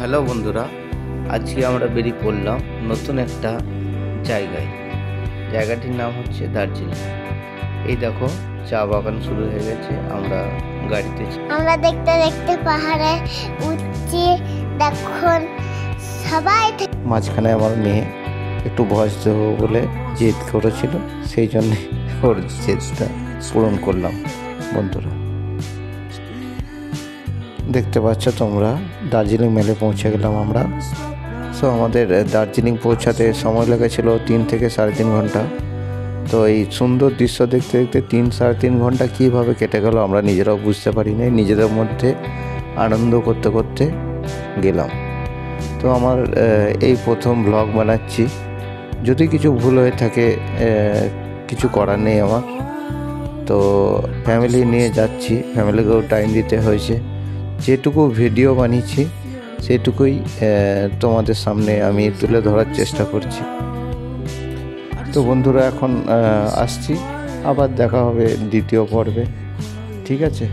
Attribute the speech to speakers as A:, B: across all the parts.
A: Hello বন্ধুরা, আজকে আমরা বেরিয়ে পড়লাম নতুন একটা জায়গায়। জায়গাটির নাম হচ্ছে দার্জিলিং। এই দেখো, চা বাগান শুরু হয়ে গেছে। আমরা গাড়িতে
B: আমরা দেখতে দেখতে পাহাড়ে উঠছি। দেখুন সবাই
A: মাঝখানে আমার মেয়ে একটু ভয়েস দেবো বলে জেদ করেছিল, সেই জন্যে ওর জেদটা পূরণ করলাম। বন্ধুরা দেখতে পাচ্ছ তোমরা, দার্জিলিং মেলে পৌঁছে গেলাম আমরা। সো আমাদের দার্জিলিং পৌঁছাতে সময় লেগেছিল 3 থেকে 3.5 ঘন্টা। তো এই সুন্দর দৃশ্য দেখতে দেখতে 3-3.5 ঘন্টা কীভাবে কেটে গেল আমরা নিজেরাও বুঝতে পারি না। নিজেদের মধ্যে আনন্দ করতে করতে গেলাম। তো আমার এই প্রথম ব্লগ বানাচ্ছি, যদি কিছু ভুল হয়ে থাকে কিছু করার নেই আমার। তো ফ্যামিলি নিয়ে যাচ্ছি, ফ্যামিলিকেও টাইম দিতে হয়েছে। যেটুকু ভিডিও বানিয়েছি সেটুকুই তোমাদের সামনে আমি তুলে ধরার চেষ্টা করছি। তো বন্ধুরা এখন আসছি, আবার দেখা হবে দ্বিতীয় পর্বে। ঠিক আছে,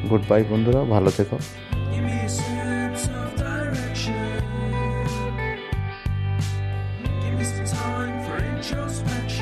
A: গুড বাই বন্ধুরা, ভালো থেকো।
C: Give me a sense of direction. Give me some time for introspection.